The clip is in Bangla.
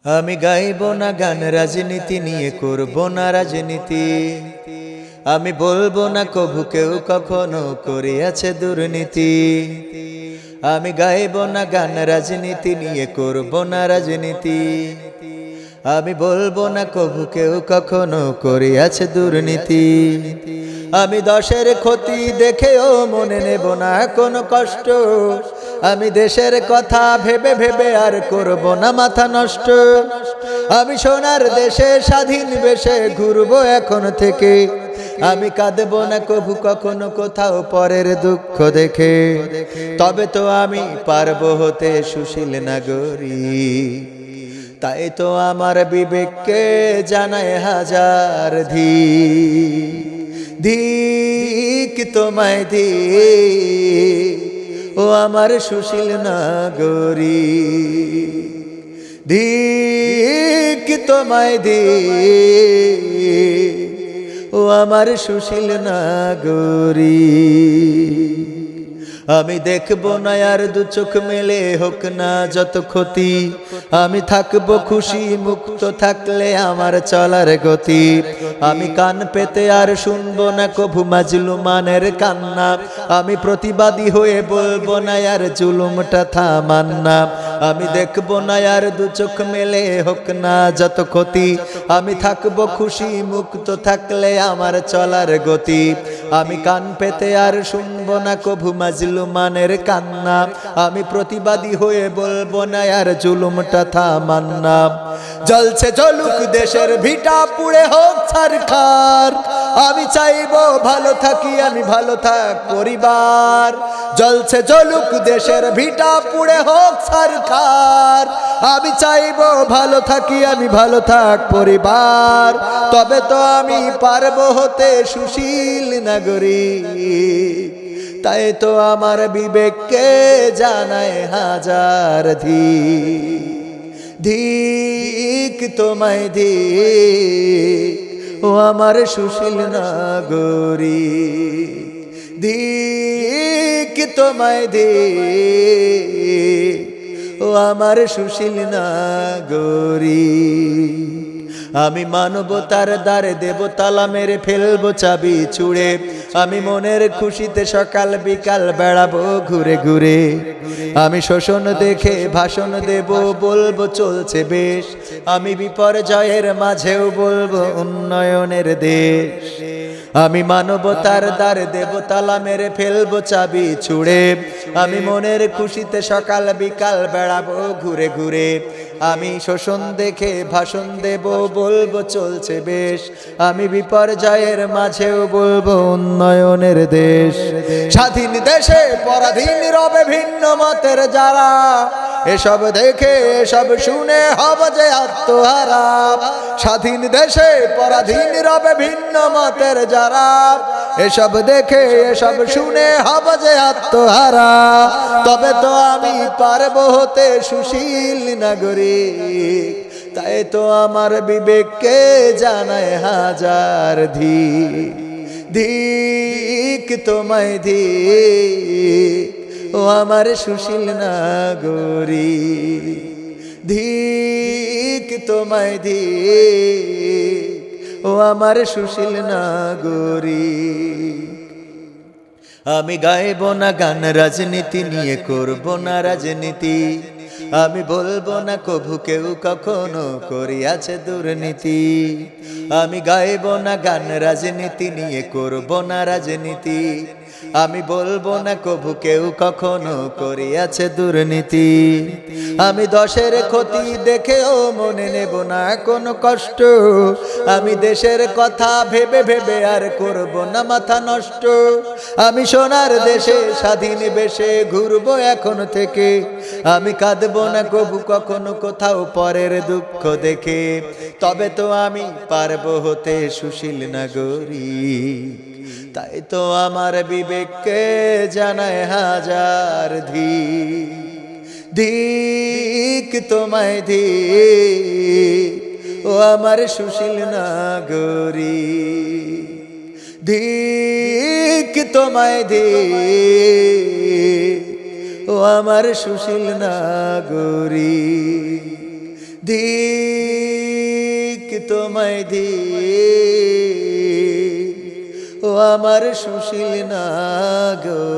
আমি গাইব না গান, রাজনীতি নিয়ে করব না রাজনীতি। আমি বলবো না কভু কেউ কখনো করিয়াছে দুর্নীতি। আমি গাইব না গান, রাজনীতি নিয়ে করব না রাজনীতি। আমি বলবো না কভু কেউ কখনো করিয়াছে দুর্নীতি। আমি দশের ক্ষতি দেখেও মনে নেব না কোনো কষ্ট। আমি দেশের কথা ভেবে ভেবে আর করব না মাথা নষ্ট। আমি সোনার দেশে স্বাধীন বেশে ঘুরবো এখন থেকে। আমি কাঁদব না কভু কখনো কোথাও পরের দুঃখ দেখে। তবে তো আমি পারবো হতে সুশীল নাগরিক। তাই তো আমার বিবেককে জানায় হাজার ধিক তোমায় ধিক, ও আমার সুশীল নাগরিক। ধিক তোমায় ধিক, ও আমার সুশীল নাগরিক। আমি দেখবো না আর দু চোখ মেলে হোক না যত ক্ষতি। আমি থাকবো খুশি মুক্ত থাকলে আমার চলার গতি। আমি কান পেতে আর শুনবো না কভু মাজলুমানের কান্না। আমি প্রতিবাদী হয়ে বলবো না আর জুলুমটা থামান না। আমি দেখবো না আর দু চোখ মেলে হোক না যত ক্ষতি। আমি থাকবো খুশি মুক্ত থাকলে আমার চলার গতি। আমি কান পেতে আর শুনবো না কভু মাজলুমানের কান্না। আমি প্রতিবাদী হয়ে বলবো না আর জুলুমটা থামান না। জ্বলছে জ্বলুক দেশের ভিটা পুড়ে হোক ছারখার। আমি চাইবো ভালো থাকি, আমি ভালো থাক পরিবার। জ্বলছে জ্বলুক দেশের ভিটা পুড়ে হোক ছারখার। আমি চাইবো ভালো থাকি, আমি ভালো থাক পরিবার। তবে তো আমি পারবো হতে সুশীল নাগরিক। তাই তো আমার বিবেককে জানায় হাজার ধিক তোমায় ধিক, ও আমার সুশীল নাগরিক। ধিক তোমায় ধিক, ও আমার সুশীল নাগরিক। আমি মানবতার দ্বারে দেব তালা মেরে ফেলবো চাবি ছুঁড়ে। আমি মনের খুশিতে সকাল বিকাল বেড়াবো ঘুরে ঘুরে। আমি শোষণ দেখে ভাষণ দেব, বলবো চলছে বেশ। আমি বিপর্যয়ের মাঝেও বলবো উন্নয়নের দেশ। আমি মানবতার দ্বারে দেব তালা মেরে ফেলবো চাবি ছুঁড়ে। আমি মনের খুশিতে সকাল বিকাল বেড়াবো ঘুরে ঘুরে। আমি শোষণ দেখে ভাষণ দেব, বলবো চলছে বেশ। আমি বিপর্যয়ের মাঝেও বলবো উন্নয়নের দেশ। স্বাধীন দেশে পরাধীন রবে ভিন্ন মতের যারা। এসব দেখে এসব শুনে হবে যে আত্মহারা। স্বাধীন দেশে পরাধীন রবে ভিন্ন মতের যারা। এসব দেখে এসব শুনে হবে যে আত্মহারা। তবে তো আমি পারবো হতে সুশীল নাগরিক। তাই তো আমার বিবেককে জানায় হাজার ধিক তোমায় ধিক, ও আমার সুশীল নাগরিক। ধিক তোমায় ধিক, ও আমার সুশীল নাগরিক। আমি গাইব না গান, রাজনীতি নিয়ে করব না রাজনীতি। আমি বলবো না কভু কেউ কখনো করিয়াছে দুর্নীতি। আমি গাইব না গান, রাজনীতি নিয়ে করব না রাজনীতি। আমি বলবো না কভু কেউ কখনো করিয়াছে দুর্নীতি। আমি দশের ক্ষতি দেখেও মনে নেব না কোনো কষ্ট। আমি দেশের কথা ভেবে ভেবে আর করব না মাথা নষ্ট। আমি সোনার দেশে স্বাধীন বেশে ঘুরবো এখন থেকে। আমি কাঁদব না কভু কখনো কোথাও পরের দুঃখ দেখে। তবে তো আমি পারবো হতে সুশীল নাগরিক। তাই তো আমার বিবেককে জানায় হাজার ধিক তোমায় ধিক, ও আমার সুশীল নাগরিক। ধিক তোমায় ধিক, ও আমার সুশীল নাগরিক। ধিক তোমায় ধিক ও আমার সুশীল নাগরিক।